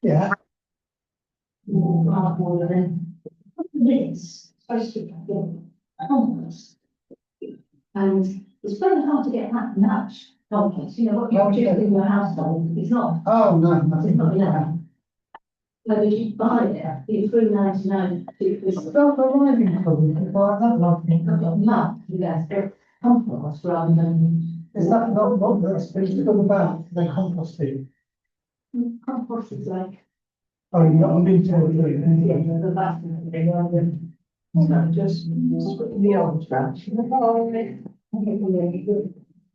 Yeah. Rather than minutes, supposed to be compost. And it's very hard to get that much compost. You know, what you're doing in your household, it's not. Oh, no. It's not enough. So if you buy it, it's £3.99. It's not arriving from it, but I don't like it. Enough, yes, for compost rather than. Is that not this? It's all about the composting. Compost is like. Oh, you're not been to it. Yeah, the bathroom, rather than. Just put the old trash.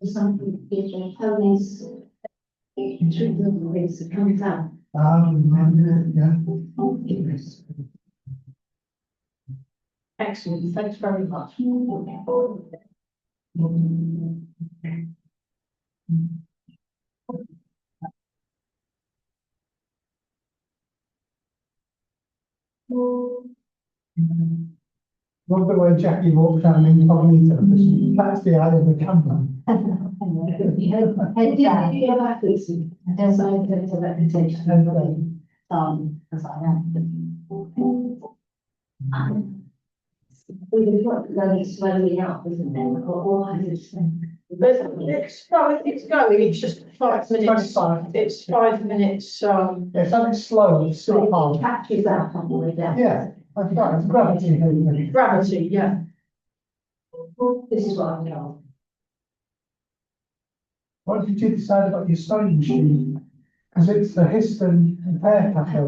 Something, if the ponies, treat them the ways it comes out. Yeah. Excellent, thanks very much. Not the way Jackie walked down incognito, that's the eye of the camera. There's no good to reputation. As I am. We've got to go slowly up, isn't it? Or has it? It's going, it's just 5 minutes. 25. It's 5 minutes, Yeah, something slow, it's still hard. Catches out on the way down. Yeah, that's right, it's gravity. gravity, yeah. This is what I'm told. What did you decide about your sewing machine? Because it's the Histon repair cafe.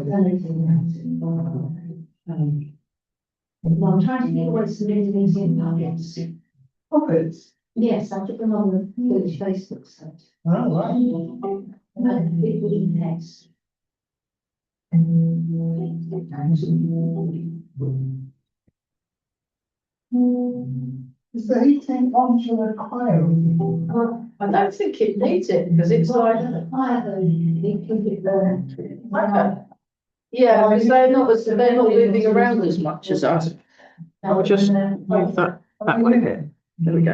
Well, I'm trying to get away some Indonesian nuggets. Profits? Yes, I took them on the village Facebook site. Oh, right. And it would intense. Is the heating on to the choir? I don't think it needs it, because it's like, okay. Yeah, because they're not moving around as much as us. I'll just move that way a bit. There we go.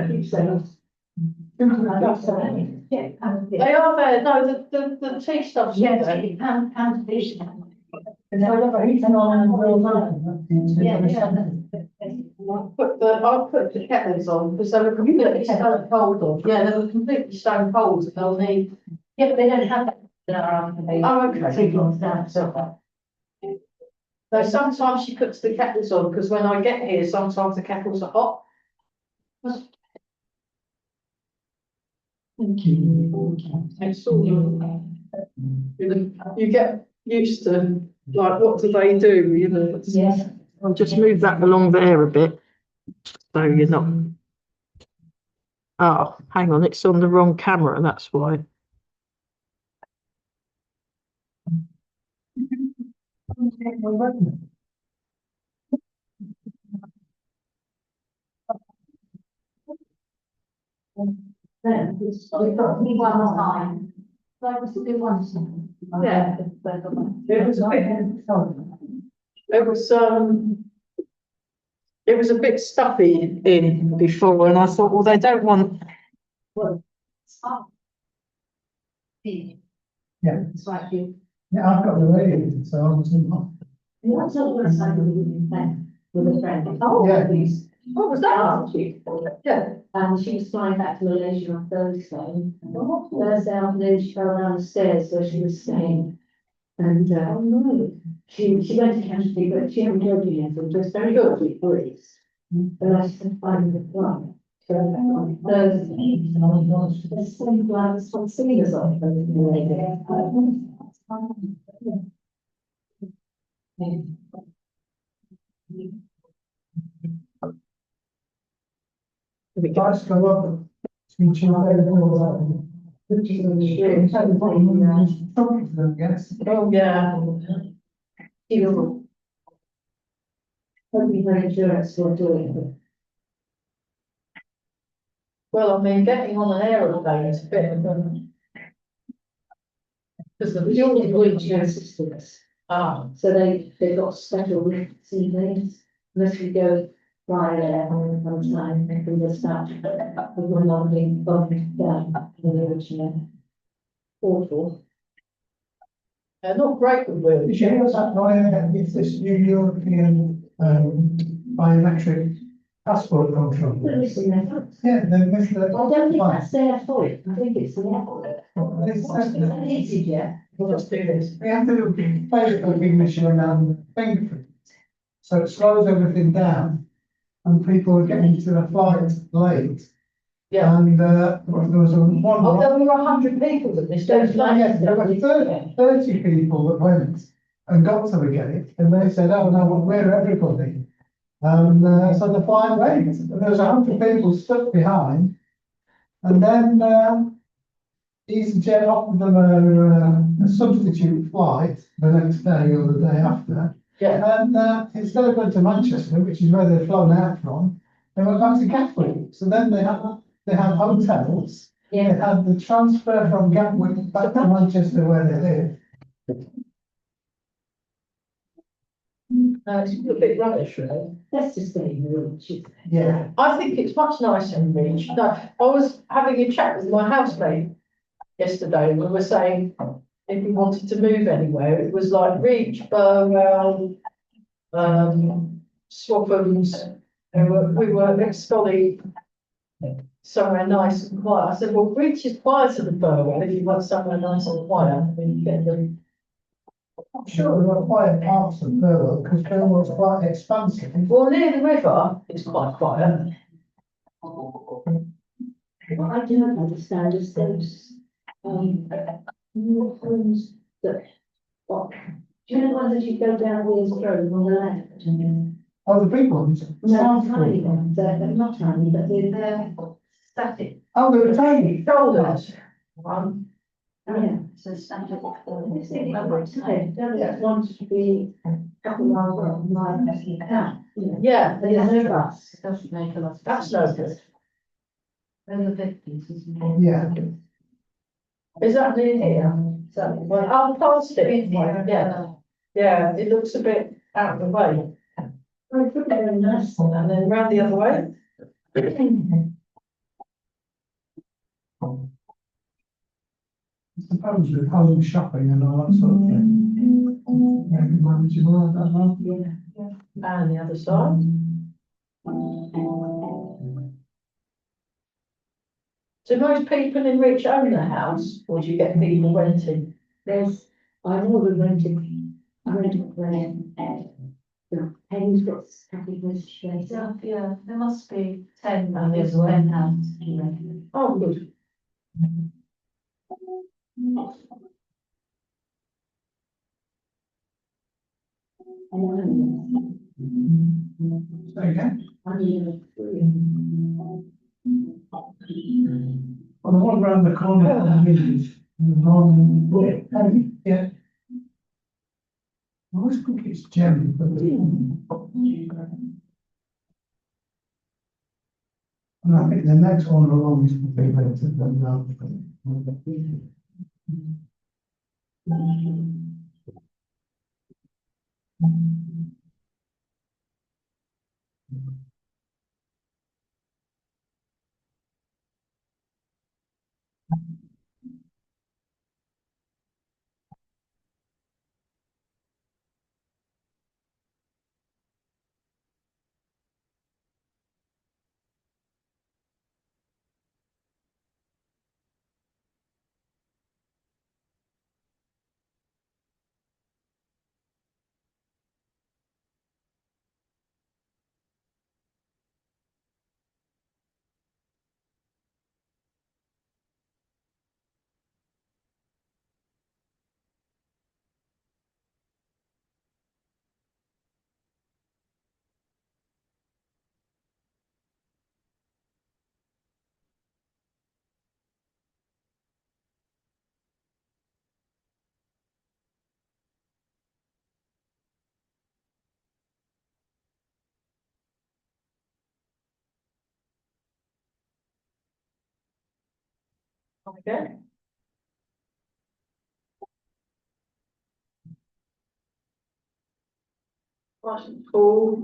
They are there, no, the tea stuff's Yes, there. and fish. Is there ever heating on and I'll put the kettles on, because they were completely stone cold. Yeah, they were completely stone cold, and they'll need. Yeah, but they don't have that. Oh, okay. So sometimes she puts the kettles on, because when I get here, sometimes the kettles are hot. Thank you. It's all, you get used to, like, what do they do, you know? Yes. I'll just move that along there a bit, so you're not. Oh, hang on, it's on the wrong camera, that's why. Then it's got me one time. Like it's a good one. Yeah. It was a bit stuffy in before, and I thought, well, they don't want. Yeah. It's like you. Yeah, I've got the radio, so I'm too hot. What's the worst I can with a friend? Oh, Yeah. What was that? Yeah. And she was flying back to Malaysia on Thursday. Thursday afternoon, she fell down the stairs where she was staying. And she went to Canterbury, but she hadn't told me anything. It was very good with Greece. And I said, fine, the flight. So on Thursday, there's some glad some singers on The price go up. It's Oh, yeah. Hoping her insurance will do it. Well, I mean, getting on an aeroplane is a bit of a. Because the fuel Fuel insurance systems. So they've got special sea things. Unless we go fly there one time, they can just start with one lovely bumping down in the original. Awful. not great with wheels. Did you hear that via it's this new European biometric passport control? They're missing their foot. Yeah, they're missing I the. don't think that's their fault, I think it's the airport. It's It's yeah. We'll just do this. we have to do facial recognition and fingerprint. So it slows everything down and people are getting to the flight late. Yeah. And there was one. Oh, there were 100 people that missed those Yes, flights. there were 30 people that went and got to the gate and they said, oh no, we're everybody. So the flight went, there was 100 people stuck behind. And then EasyJet offered them a substitute flight the next day or the day after. Yeah. And instead of going to Manchester, which is where they'd flown out from, they went back to Gatwick. So then they had hotels. They had the transfer from Gatwick back to Manchester where they live. It's a bit rubbish, really. Let's just say you. Yeah. I think it's much nicer in Reach. No, I was having a chat with my housemate yesterday, and we were saying if we wanted to move anywhere, it was like Reach, Burwell, Swaffhams, and we were extolling somewhere nice and quiet. I said, well, Reach is quieter than Burwell. If you want somewhere nice and quiet, then you get them. I'm sure there were quiet parts of Burwell because Burwell's quite expansive. Well, near the river, it's quite quiet. What I don't understand is those, new homes that, what, do you know the ones that you go down Williams Road on the left? Oh, the big ones? No, tiny ones, they're not tiny, but they're static. Oh, they were tiny. Shoulders. One. Yeah, so static. This thing, I'm quite tired, don't just want to be a couple of miles away, my personal car. Yeah, There's no bus. It doesn't make a lot of that's sense. no good. They're the fifties, isn't it? Yeah. Is that near here? Is that, well, I'll past it. Yeah, yeah, it looks a bit out of the way. Oh, it's really very nice. And then round the other way. I suppose with home shopping and all that sort of thing. Maybe manageable, I don't know. Yeah. And the other side. Do most people in Rich own their house, or do you get people renting? There's, I know we rented, I rented the Penny's got static registration. Yeah, there must be 10, And there's 10 houses to rent. Oh, good. Say again? Well, the one round the corner from the village, yeah. I always think it's Jen, but. And I think the next one along is probably better than the other. Okay. Cool.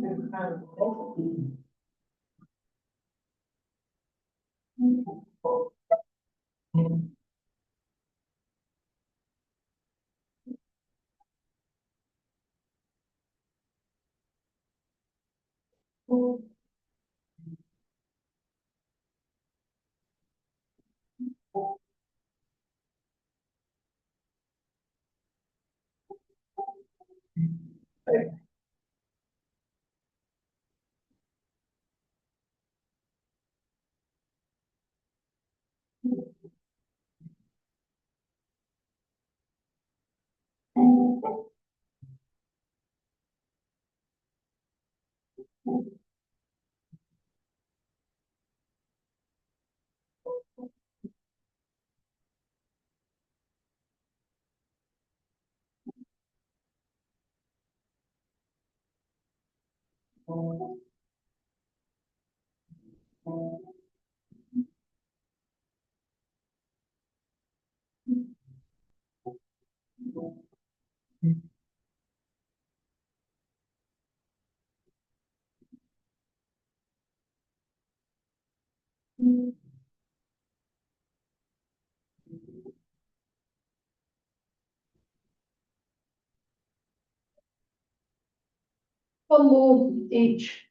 One more each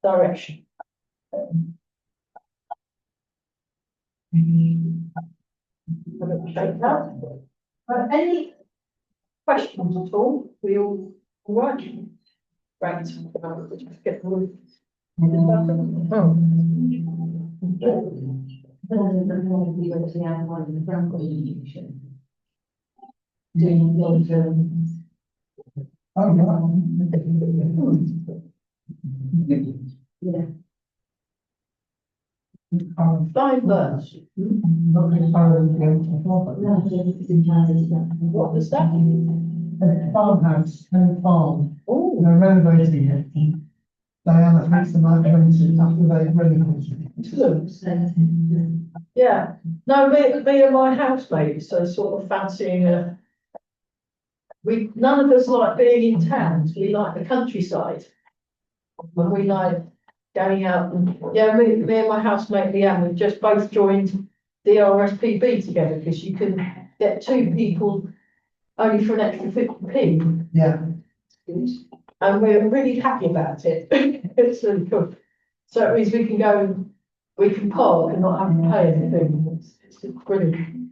direction. Shake that. Any questions at all? We all right? Right. Get the room. Oh, Yeah. Flying birds. What was that? Farmhouse, and farm, Oh, they're renovating it. Diana thinks they might rent it after they've renovated yeah. No, me and my housemates are sort of fancying none of us like being in towns. We like the countryside. And we like going out and, yeah, me and my housemate Leanne, we've just both joined the RSPB together because you can get two people only for an extra 50p. it. Yeah, And we're really happy about it. It's really good. So it means we can park and not have to pay anything. It's brilliant.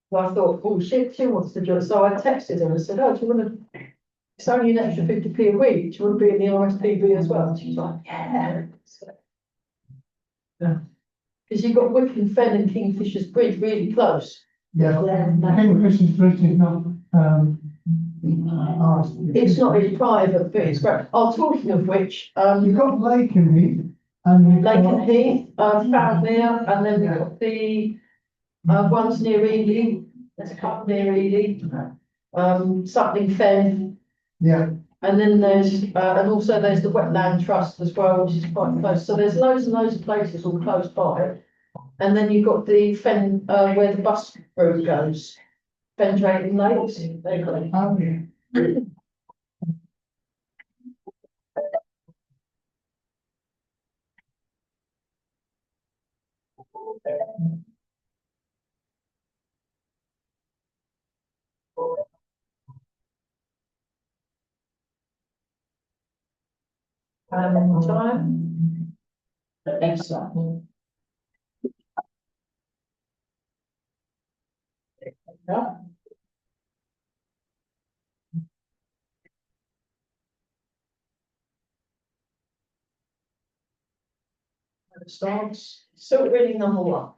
So I thought, oh, she wants to join. So I texted her and said, oh, do you want to, it's only an extra 50p a week. Do you want to be in the RSPB as well? She's like, yeah. Because you've got Wicken Fen and Kingfisher's Bridge really close. yeah. Kingfisher's Bridge is not, ours. It's not really private, but it's great. Oh, talking of which, You've got Lake and Heath, and you've Lake got. and Heath, Farmere, and then we've got the ones near Ely. There's a couple near Ely. Something Fen, Yeah, and then there's and also there's the Wetland Trust as well, which is quite close. So there's loads and loads of places all close by. And then you've got the Fen where the bus route goes. Fen Trading Lakes. They got it. oh, yeah. Time. Excellent. Yeah. Starts. So reading number one.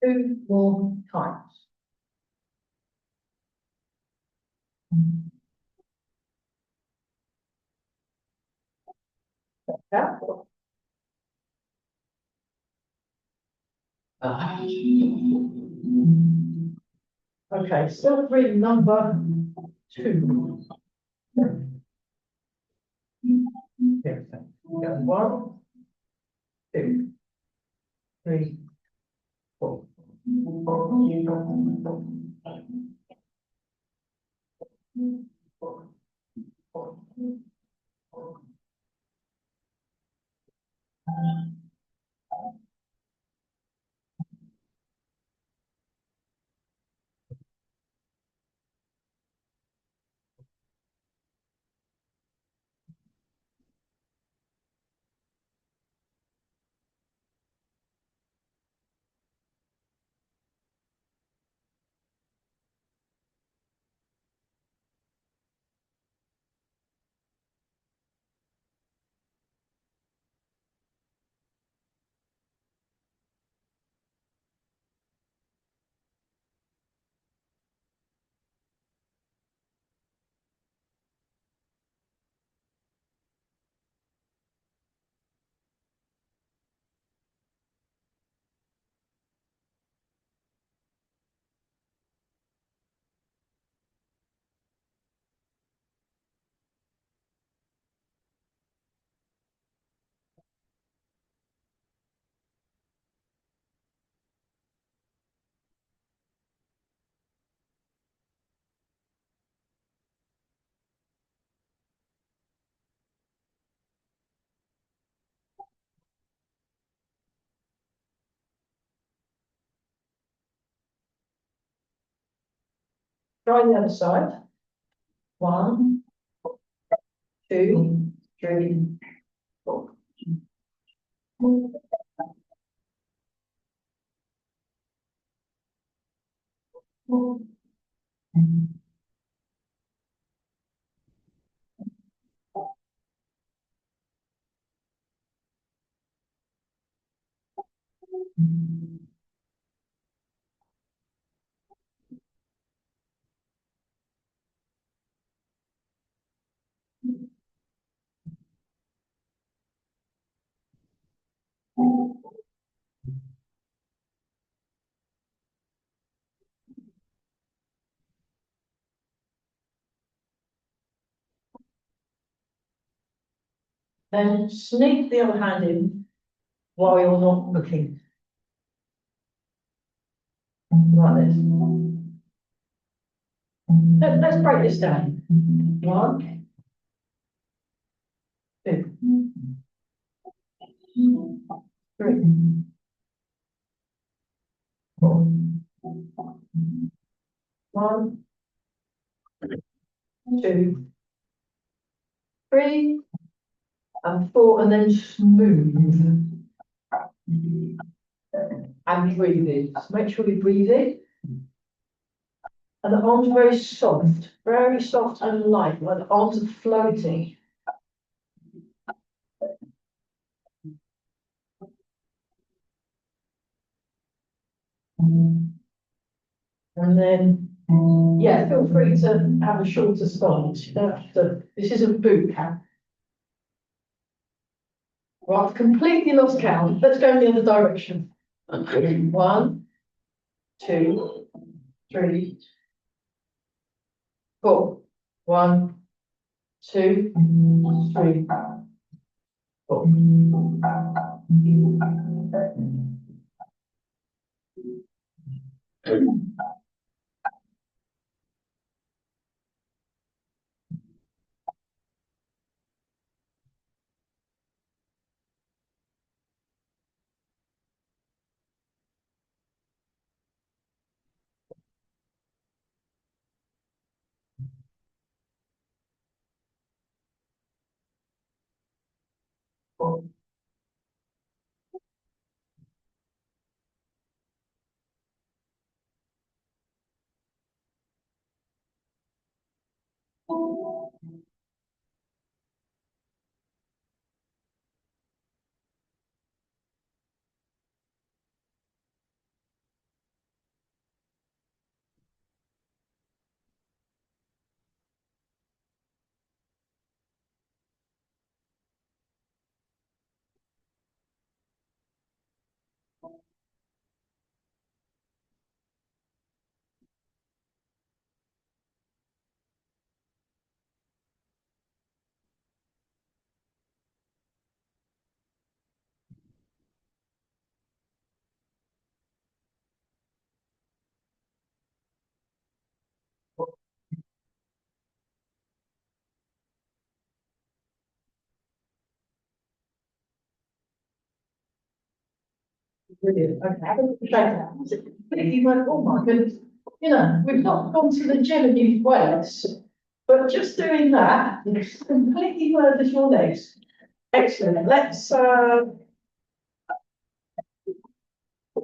2 more times. Yeah. Okay, still reading number 2. Here, got 1, 2, 3, 4. Try the other side. 1, 2, 3, 4. Then sneak the other hand in while you're not looking. Like this. Let's break this down. 1, 2, 3, 4. 1, 2, 3, and 4, and then smooth. And breathe in. Just make sure you breathe in. And the arms are very soft and light, like the arms are floating. And then, yeah, feel free to have a shorter stance. You don't have to, this isn't boot camp. Right, I've completely lost count. Let's go in the other direction. 1, 2, 3, 4. 1, 2, 3, 4. Brilliant, okay. You went, oh my goodness, you know, we've not gone to the gym and used weights, but just doing that, it's completely furthers your legs. Excellent,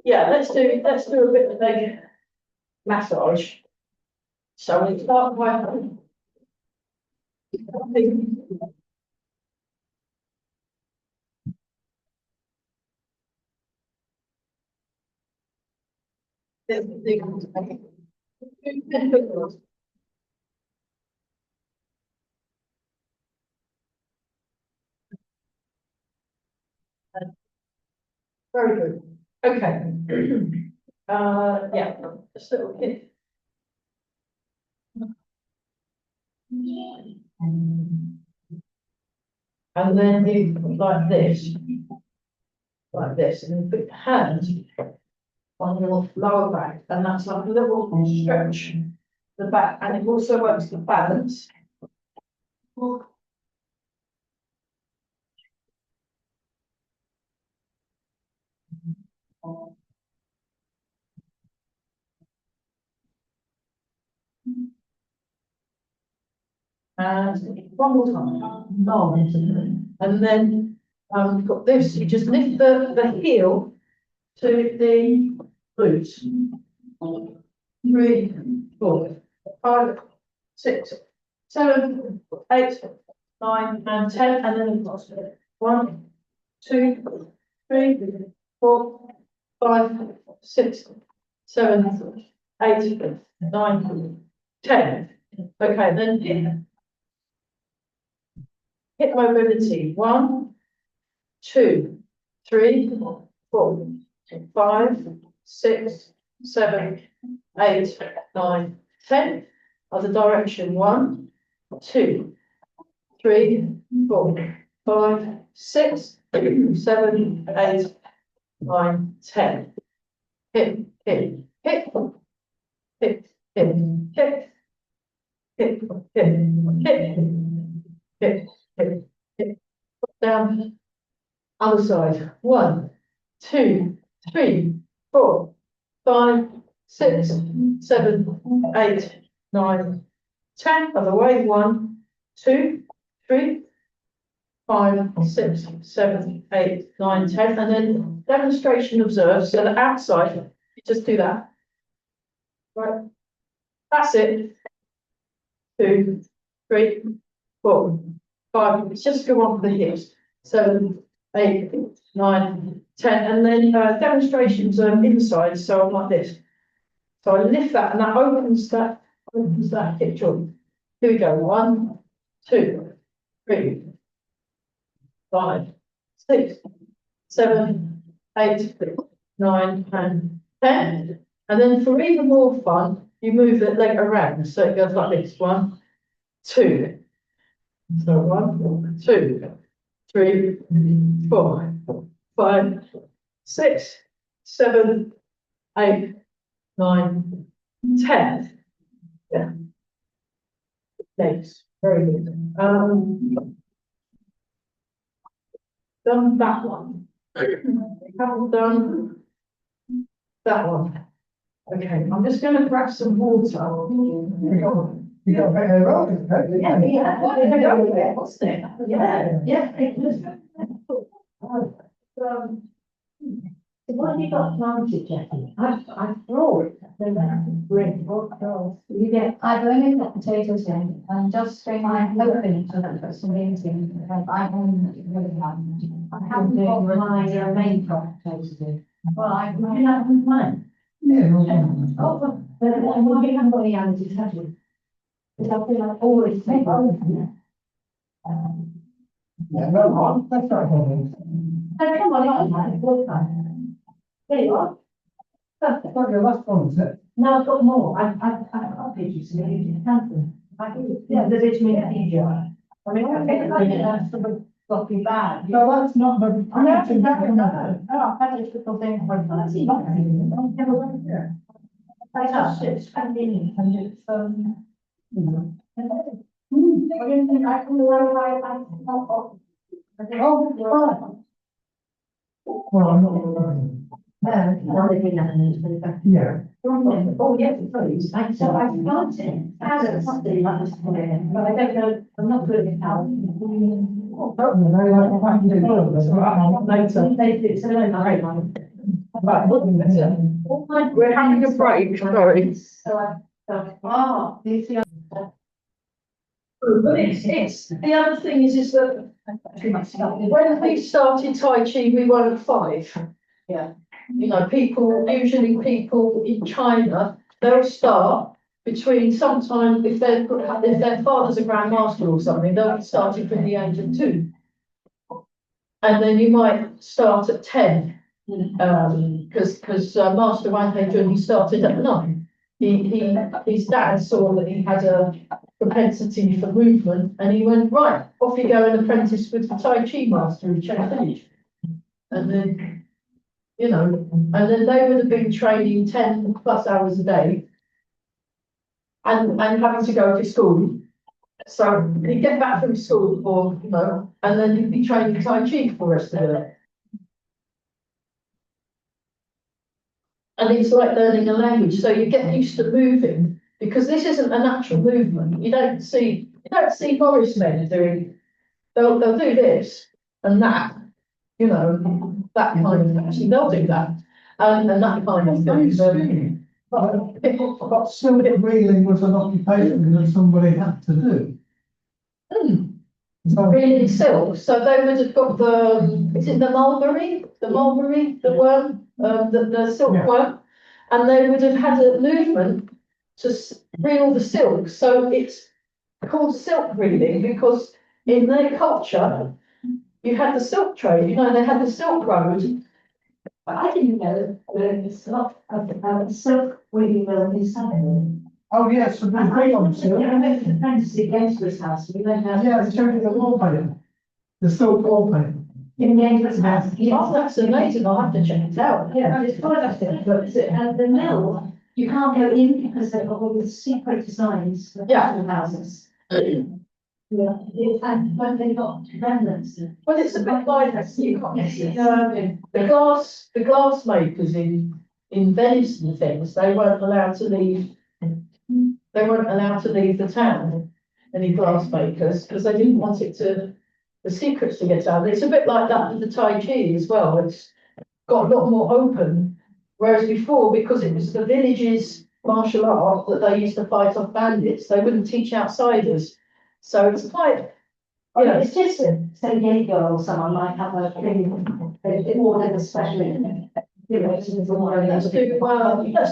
yeah, let's do a bit of leg massage. So we start by very good. Okay. Yeah, just a little bit. And then you like this, and then put your hand on your lower back, and that's like a little stretch the back, and it also works the balance. And one more time. No. And then got this, you just lift the heel to the glutes. 3, 4, 5, 6, 7, 8, 9, and 10, and then across it. 1, 2, 3, 4, 5, 6, 7, 8, 9, 10. Okay, then hip mobility. 1, 2, 3, 4, 5, 6, 7, 8, 9, 10. Other direction. 1, 2, 3, 4, 5, 6, 7, 8, 9, 10. Hip, hip, hip, hip, hip, hip, hip, hip, hip, hip, hip. Down. Other side. 1, 2, 3, 4, 5, 6, 7, 8, 9, 10. Other way. 1, 2, 3, 5, 6, 7, 8, 9, 10. And then demonstration observed. So the outside, you just do that. Right. That's it. 2, 3, 4, 5. Just go on for the hips. 7, 8, 9, 10. And then demonstrations inside. So I'm like this. So I lift that, and that opens that hip joint. Here we go. 1, 2, 3, 5, 6, 7, 8, 9, and 10. And then for even more fun, you move the leg around. So it goes like this. 1, 2. So 1, 2, 3, 4, 5, 6, 7, 8, 9, 10. Yeah. Legs. Very good. Done that one. Haven't done that one. Okay, I'm just going to grab some water. You got a bit of road, Yeah. What's there? Yeah. What have you got planted, Jackie? I brought you get, I've only got potatoes in, and just so I'm hoping to look at some eating, I haven't got my main crop potatoes in. Well, I haven't mine. Yeah. Oh, but I haven't got any allergies, have you? Because I feel like always take on. Yeah, no, that's not happening. Oh, come on, I'm full time. There you are. Perfect. Not your last one, is it? No, I've got more. I've got pages to read. Yeah, the vitamin E jar. I mean, I think that's sort of floppy bag. No, that's not the. I know, it's exactly that. Oh, I've had this little thing for I've never went there. I touched it, it's convenient, and it's, I didn't think I can Oh, right. Well, I'm not. Now they've been that in Yeah. Oh, yes, please. So I've got it, as something like this, but I don't know, I'm not good at how. We're having a break, sorry. So I, these are. But it's, the other thing is that when we started Tai Chi, we were at 5. Yeah. You know, usually people in China, they'll start between sometime, if their father's a grandmaster or something, they'll start from the age of 2. And then you might start at 10, because Master Wang He started at 9. His dad saw that he had a propensity for movement, and he went, right, off you go and apprentice with the Tai Chi master in Chen. And then, you know, and then they would have been training 10 plus hours a day and having to go to school. So he'd get back from school, or, you know, and then he'd be training Tai Chi for the rest of the day. And it's like learning a language, so you get used to moving, because this isn't a natural movement. You don't see Morris men doing, they'll do this and that, you know, that kind of, actually they'll do that, and that kind of thing. But silk reeling was an occupation that somebody had to do. So, Really silk, so they would have got is it the mulberry, the worm, the silk Yeah. worm, and they would have had a movement to reel the silk, so it's called silk reeling, because in their culture, you had the silk trade, you know, they had the Silk Road. But I didn't know that it's not a silk weaving mill in Southern. oh yes, so there's I great on went silk. to apprentice at Gainsborough's house, we went out. Yeah, it's showing the wallpaper. The silk wallpaper. In Gainsborough's house. Oh, that's amazing, I'll have to check it out. Yeah, it's quite a thing, but and the mill, you can't go in because they've got all the secret designs for Yeah. houses. Yeah, and when they got remnants. Well, it's a bit like, you've got the glass makers in Venice and things, they weren't allowed to leave the town, any glass makers, because they didn't want the secrets to get out. It's a bit like that with the Tai Chi as well, it's got a lot more open, whereas before, because it was the village's martial art that they used to fight off bandits, they wouldn't teach outsiders. So it's quite, you know, It's just San Diego or someone might have a thing, they order the special. let's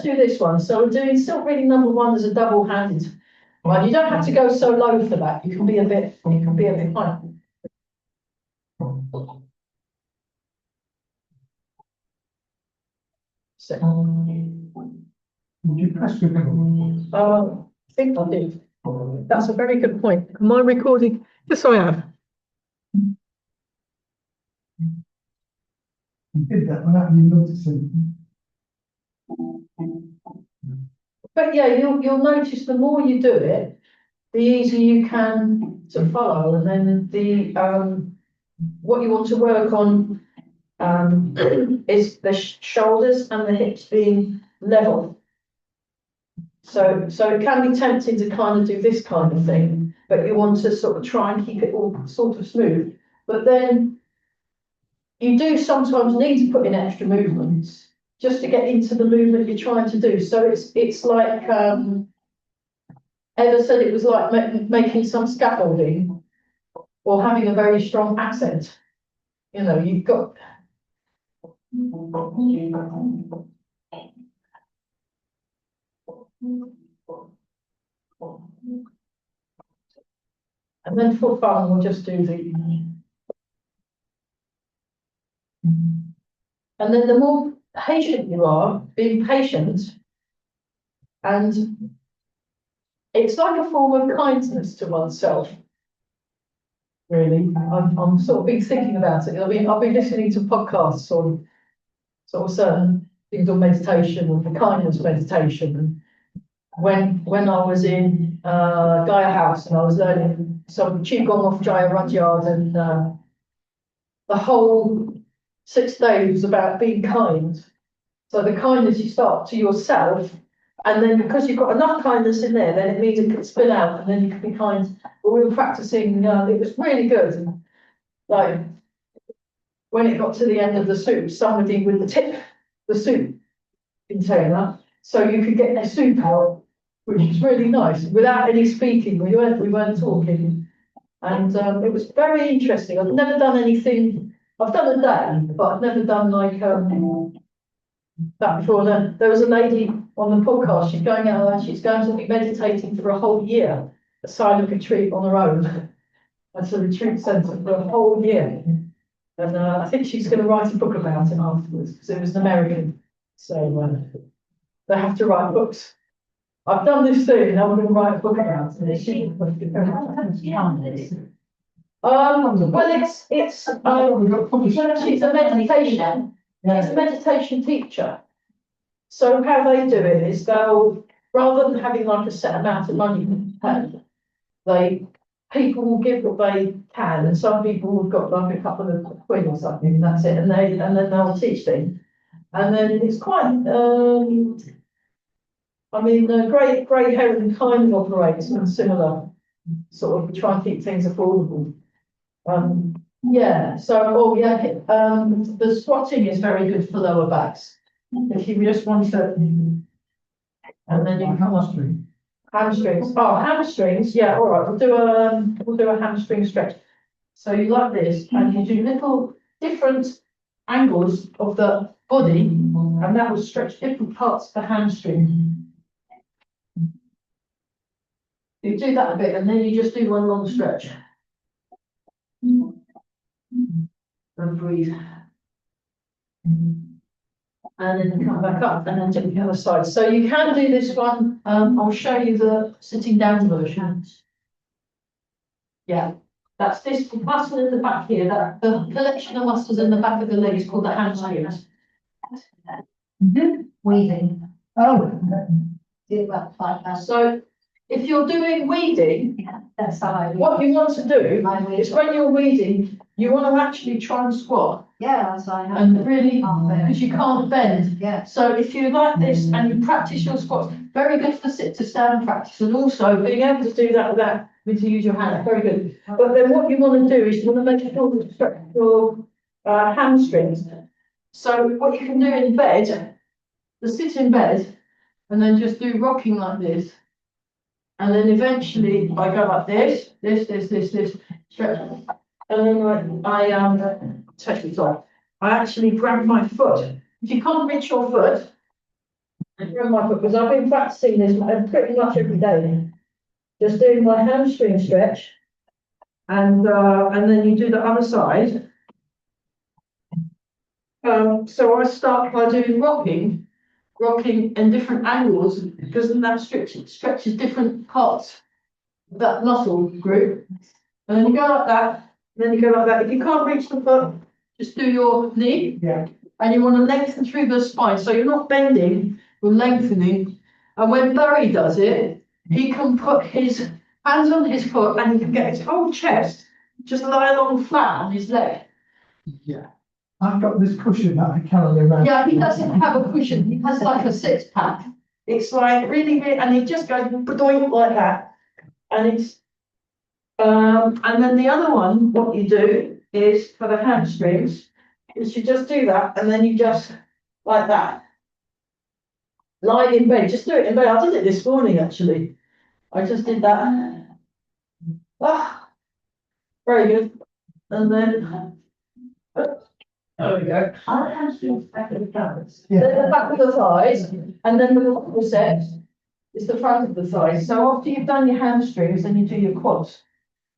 do this one. So we're doing silk reading number 1 as a double-handed one. You don't have to go so low for that. You can be a bit high. So, Did you press record? I think I did. That's a very good point. Am I recording? Yes, I am. You did that without me noticing. But yeah, you'll notice the more you do it, the easier you can sort of follow, and then the what you want to work on is the shoulders and the hips being level. So it can be tempting to kind of do this kind of thing, but you want to sort of try and keep it all sort of smooth. But then you do sometimes need to put in extra movements just to get into the movement you're trying to do. So it's like Eva said, it was like making some scaffolding or having a very strong accent. You know, you've got. And then for fun, we'll just do the. And then the more patient you are, being patient, and it's like a form of kindness to oneself. Really, I'm sort of been thinking about it. I've been listening to podcasts on sort of certain things on meditation and the kindness meditation. When I was in Gaia House and I was learning some Qigong off Jaya Rudyard, and the whole 6 days was about being kind. So the kindness you start to yourself, and then because you've got enough kindness in there, then it means it can spill out, and then you can be kind. But we were practicing, it was really good. And like, when it got to the end of the soup, somebody would tip the soup container, so you could get the soup out, which was really nice, without any speaking, we weren't talking. And it was very interesting. I've never done anything, I've done a day, but I've never done like that before. There was a lady on the podcast, she's going out and she's going to be meditating for a whole year, a silent retreat on her own. That's a retreat centre for a whole year. And I think she's going to write a book about it afterwards, because it was an American. So they have to write books. I've done this soon, and I'm going to write a book about it. Well, it's she's a meditation. She's a meditation teacher. So how they do it is they'll, rather than having like a set amount of money to pay, people will give what they can, and some people have got like a couple of quid or something, and that's it, and then they'll teach them. And then it's quite Grey Heron kind of operates on similar sort of try and keep things affordable. The squatting is very good for lower backs. If you just want to, and then you come up hamstrings. Oh, hamstrings. Yeah, all right. We'll do a hamstring stretch. So you like this, and you do little different angles of the body, and that will stretch different parts of the hamstring. You do that a bit, and then you just do one long stretch. And breathe. And then come back up, and then do the other side. So you can do this one. I'll show you the sitting down version. Yeah, that's this muscle in the back here. That the collection of muscles in the back of the leg is called the hamstrings. Weaving. Oh. Do about 5 minutes. So if you're doing weeding, Yeah, that's how I. what you want to do My weed. is when you're weeding, you want to actually try and squat Yeah, that's why I have. and really, Can't bend. because you can't bend. Yeah. So if you like this and you practice your squats, very good for sit to stand practice, and also being able to do that without having to use your hands, very good. But then what you want to do is you want to make sure you stretch your hamstrings. So what you can do in bed, sit in bed, and then just do rocking like this. And then eventually I go like this, stretch. And then I take this off. I actually grab my foot. If you can't reach your foot, I grab my foot, because I've been practicing this pretty much every day. Just doing my hamstring stretch, and then you do the other side. So I start by doing rocking in different angles, because then that stretches different parts of that muscle group. And then you go like that, and then you go like that. If you can't reach the foot, just do your knee. Yeah. And you want to lengthen through the spine. So you're not bending, you're lengthening. And when Barry does it, he can put his hands on his foot, and he can get his whole chest just lie along flat on his leg. Yeah. I've got this cushion that I carry around. Yeah, he doesn't have a cushion. He has like a six pack. It's like really, and he just goes doink like that. And it's, and then the other one, what you do is for the hamstrings, is you just do that, and then you just like that. Lie in bed, just do it in bed. I did it this morning actually. I just did that. Ah, very good. And then, there we go. I'll have to back of the covers. Yeah. Then the back of the thighs, and then the set is the front of the thighs. So after you've done your hamstrings, then you do your quads.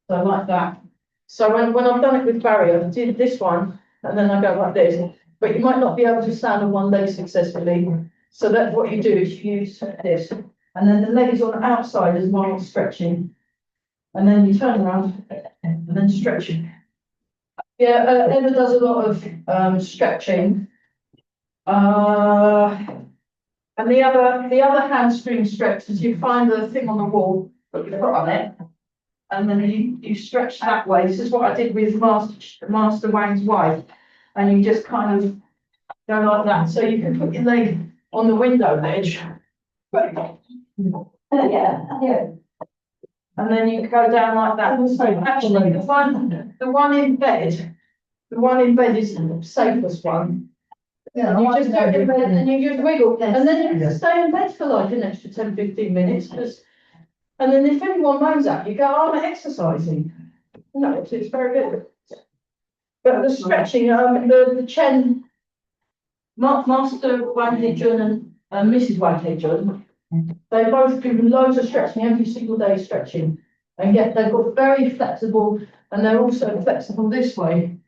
So like that. So when I've done it with Barry, I did this one, and then I go like this. But you might not be able to stand on one leg successfully. So that's what you do, is you use this. And then the leg is on the outside as well, stretching. And then you turn around and then stretching. Yeah, Emma does a lot of stretching. And the other hamstring stretch is you find the thing on the wall, put your foot on it, and then you stretch that way. This is what I did with Master Wang's wife, and you just kind of Go like that, so you can put your leg on the window ledge. Yeah. And then you go down like that. Actually, the one in bed, the one in bed is the safest one. Yeah, You just do it in bed and you just wiggle, Yes. and then you Yeah. can stay in bed for like an extra 10, 15 minutes, and then if anyone moans at you, go, "Oh, I'm exercising." No, it's very good. But the stretching, the Chen, Master Wang Hei-jun and Mrs. Wang Hei-jun, they both do loads of stretching every single day, stretching. And yet they've got very flexible, and they're also flexible this way.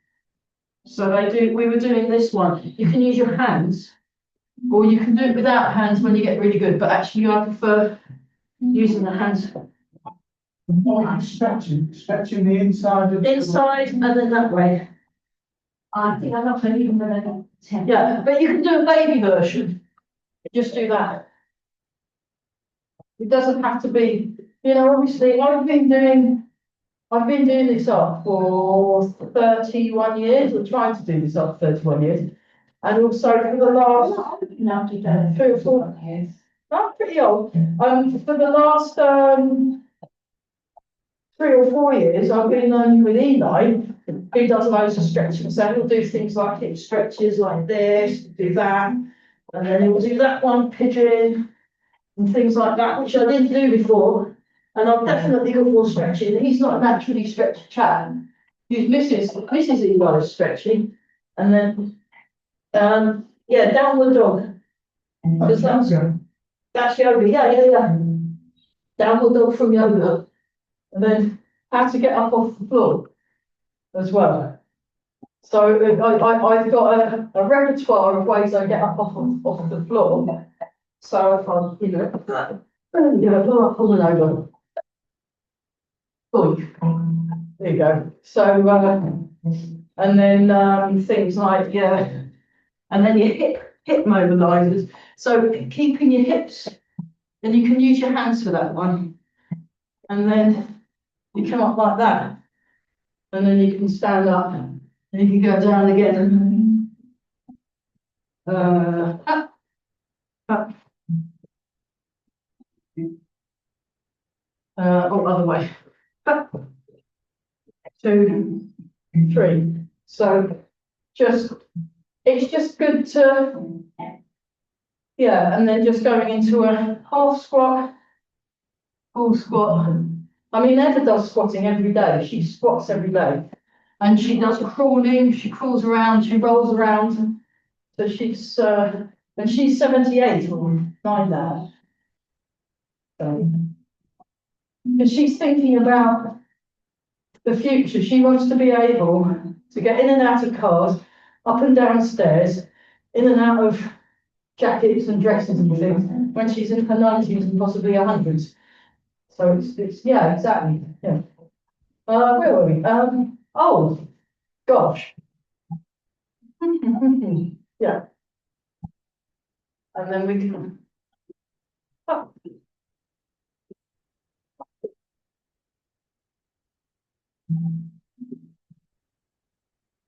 So we were doing this one. You can use your hands, or you can do it without hands when you get really good, but actually I prefer using the hands Stretching the inside of. inside and then that way. I think I'm not really even gonna attempt. Yeah, but you can do a baby version. Just do that. It doesn't have to be, obviously I've been doing this art for 31 years, or trying to do this art for 31 years. And also for the last No, you don't. 3 or 4 years. I'm pretty old. For the last 3 or 4 years, I've been learning with Eli, who does loads of stretching. So he'll do things like hip stretches like this, do that, and then he'll do that one, pigeon, and things like that, which I didn't do before. And I've definitely got more stretching. He's not a naturally stretched chap. He's Mrs. Eli's stretching, and then yeah, downward dog. Because that's yoga. Yeah. Downward dog from yoga. And then how to get up off the floor as well. So I've got a repertoire of ways I get up off the floor. So if I'm, pull it over. There you go. So, and then things like, and then your hip mobilizers. So keeping your hips, and you can use your hands for that one. And then you come up like that. And then you can stand up, and you can go down again. Up. Or other way. Up. 2, 3. So it's just good to, and then just going into a half squat, full squat. I mean, Eva does squatting every day. She squats every day. And she does crawling, she crawls around, she rolls around. So and she's 78 or 9 now. So, and she's thinking about the future. She wants to be able to get in and out of cars, up and down stairs, in and out of jackets and dresses and things when she's in her 90s and possibly 100s. So it's yeah, exactly. Yeah. Where were we? Oh, gosh. Yeah. And then we can. Oh.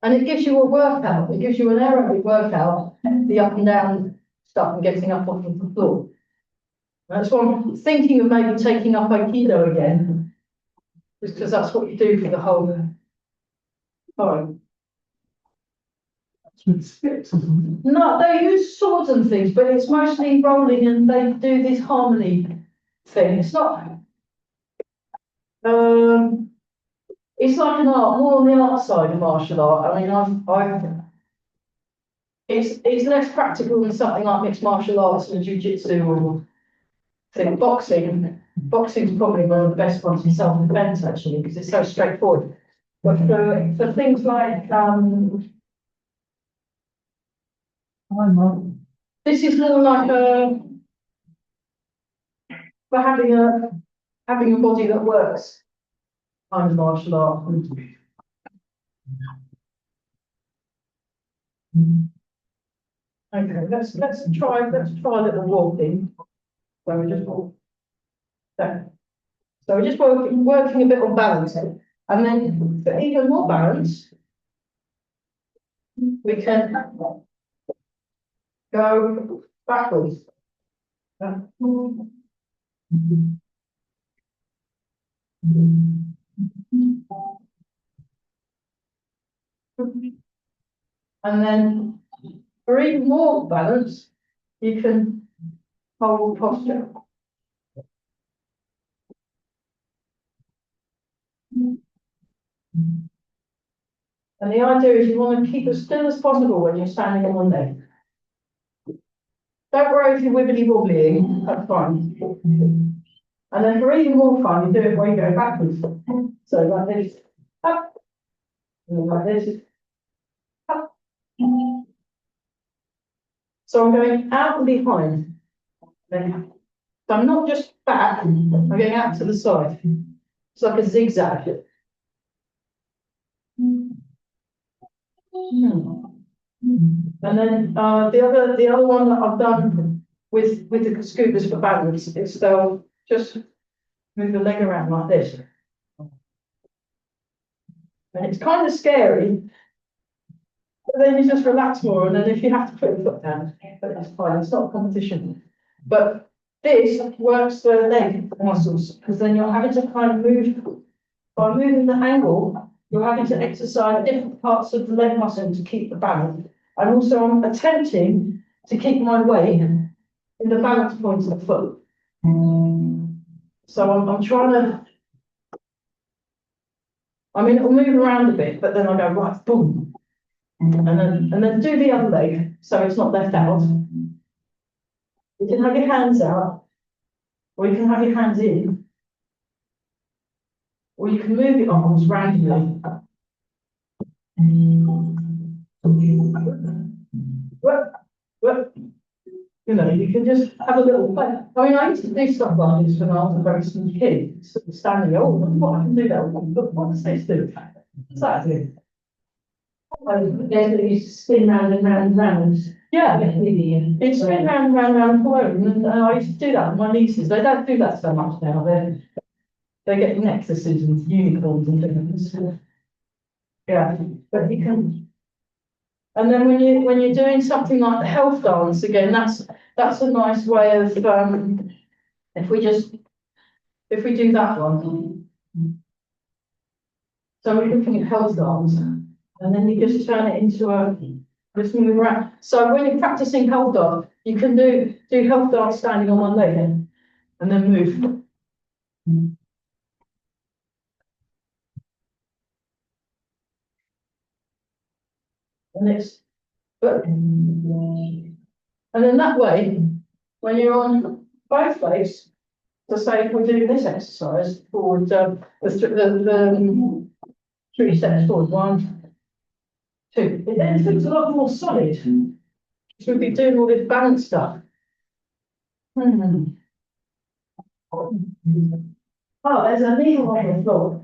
And it gives you a workout. It gives you an aerobic workout, the up and down stuff and getting up off of the floor. That's why I'm thinking of maybe taking up Aikido again, just because that's what you do for the whole time. With sticks or something. No, they use swords and things, but it's mostly rolling, and they do this harmony thing. It's not. It's like an art, more on the art side of martial art. I mean, it's less practical than something like mixed martial arts and jiu-jitsu or boxing. Boxing's probably one of the best ones in self-defense, actually, because it's so straightforward. But for things like this is more like for having a body that works kind of martial art. Okay, let's try a little walking. So we just walk there. So we're just working a bit on balance, and then for even more balance, we can go backwards. And then for even more balance, you can hold posture. And the idea is you want to keep as still as possible when you're standing on one leg. Don't worry if you're wibbly wobbling, that's fine. And then for even more fun, you do it where you go backwards. So like this, up, and like this, up. So I'm going out and behind. Then, so I'm not just back, I'm going out to the side. It's like a zigzag. And then the other one that I've done with the scooters for balance is they'll just move the leg around like this. And it's kind of scary, but then you just relax more, and then if you have to put your foot down, but it's fine, it's not a competition. But this works the leg muscles, because then you're having to kind of move, by moving the angle, you're having to exercise different parts of the leg muscle to keep the balance. And also I'm attempting to keep my weight in the balance point of the foot. So I'm trying to, I mean, it'll move around a bit, but then I go, right, boom. And then do the other leg, so it's not left out. You can have your hands out, or you can have your hands in, or you can move your arms randomly. You know, you can just have a little play. I mean, I used to do stuff like this when I was a very small kid, sort of standing, oh, what I can do that, look, what's this do? What's that do? Then it used to spin round and round and round. Yeah, it's spin round and round and round alone, and I used to do that with my nieces. They don't do that so much now. They're getting necklaces and unicorns and things. Yeah, but you can. And then when you're doing something like the health dance again, that's a nice way of if we do that one. So we're looking at health dance, and then you just turn it into just move around. So when you're practicing health dance, you can do health dance standing on one leg and then move. And then that way, when you're on both legs, so say if we're doing this exercise forward, the 3 steps forward, 1, 2, it then feels a lot more solid. So we'll be doing all this balance stuff. Oh, there's a needle on the floor.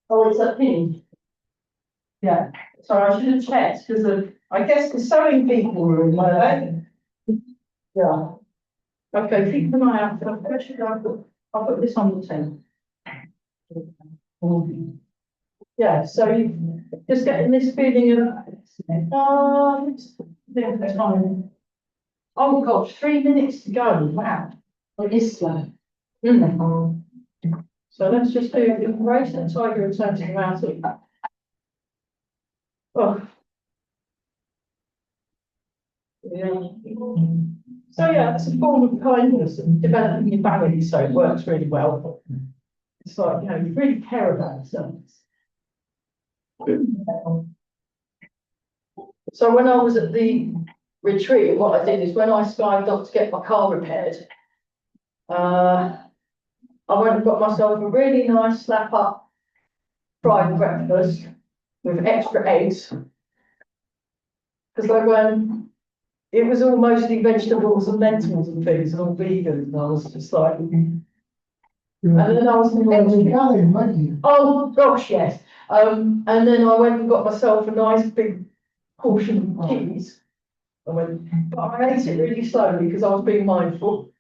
Oh, it's a pin. Yeah, so I should have checked because I guess the sewing people were in my way. Yeah. Okay, keep an eye out. I'll put this on the tin. Yeah, so you just getting this feeling of time. Oh gosh, 3 minutes to go. Wow. It is slow. So let's just do embrace that tiger and turn it around. Oh. Yeah. So yeah, it's a form of kindness and developing your balance, so it works really well. It's like, you know, you really care about yourself. So when I was at the retreat, what I did is when I skived up to get my car repaired, I went and got myself a really nice slap up fried breakfast with extra eggs. Because it was all mostly vegetables and lentils and things, and all vegan, and I was just like, and then I was Italian, weren't you? oh gosh, yes. And then I went and got myself a nice big portion of cheese. But I ate it really slowly because I was being mindful.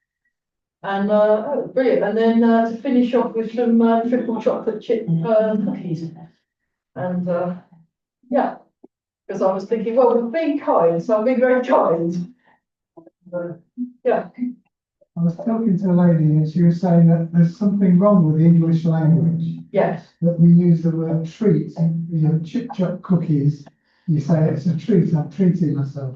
And oh, brilliant. And then to finish off with some triple chocolate chip cookies. And yeah. Because I was thinking, well, we're being kind, so I'm being very kind. Yeah, I was talking to a lady and she was saying that there's something wrong with the English language, yes, that we use the word treat, chip chop cookies, you say it's a treat, I'm treating myself.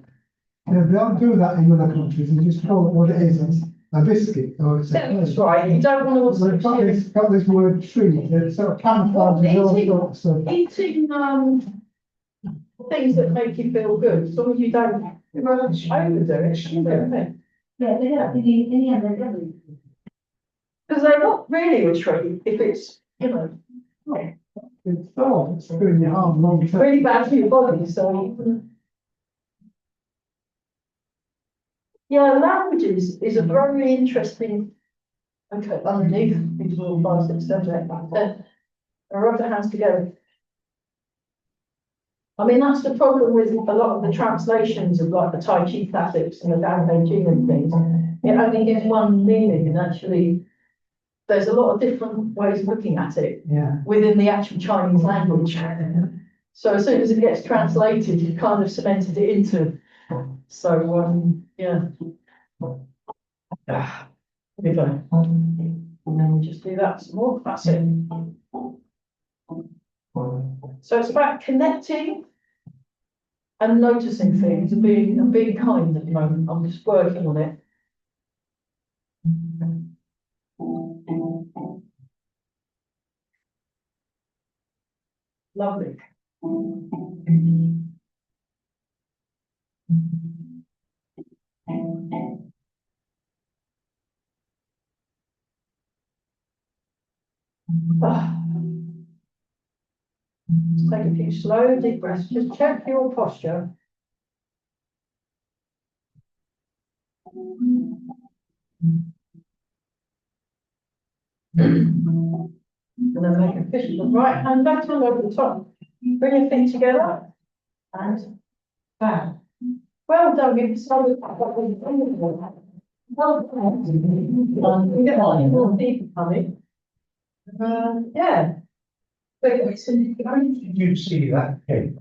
You know, they don't do that in other countries, they just call it what it is, it's a biscuit or it's a that's right, you don't want So to it's also got this word treat, it sort of camouflages all sorts of. eating, things that make you feel good, as long as you don't overdo it, you know, Yeah, they have, in the end, they're really. because they're not really a treat if it's, you know, It's doing you harm long term. really bad for your body, so. Yeah, languages is a very interesting. Okay, underneath, these little 5, 6, 7, 8, 9, 10. I rub their hands together. I mean, that's the problem with a lot of the translations of like the Tai Chi classics and the Tao Te Ching and things. It only gives one meaning, and actually, there's a lot of different ways of looking at it Yeah. within the actual Chinese language. So as soon as it gets translated, you kind of cemented it into. So, yeah. Here we go. And then we just do that some more. That's it. So it's about connecting and noticing things and being kind at the moment. I'm just working on it. Lovely. Ah. Just take a few slow, deep breaths. Just check your posture. And then make a fist with the right hand back on over the top. Bring your feet together and back. Well done, you've started. Well done. You get on, more people coming. Yeah. Did you see that, Kate?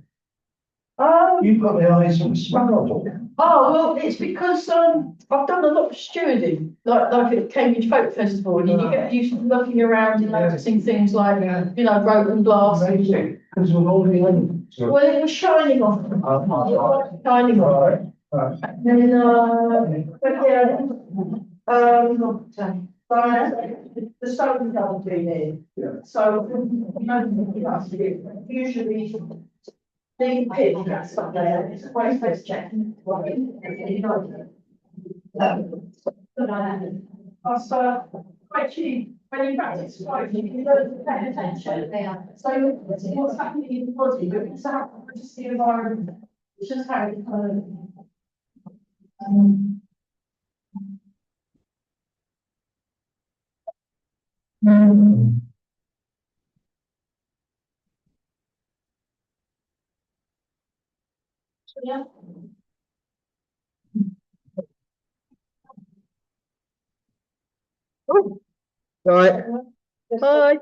Um, You've got the eyes of a sparrow. Oh, well, it's because I've done a lot of stewarding, like at Cambridge Folk Festival, and you get used to looking around and noticing things like, you know, broken glass. Because we're all in. Well, it was shining off. Shining off. And but yeah, the sun comes in here. So, usually big pit that's up there, it's quite best check. Also, quite cheap, when you practice smoking, you don't pay attention. So what's happening in the body, but it's out, just the environment, it's just how it's yeah. Right. Bye.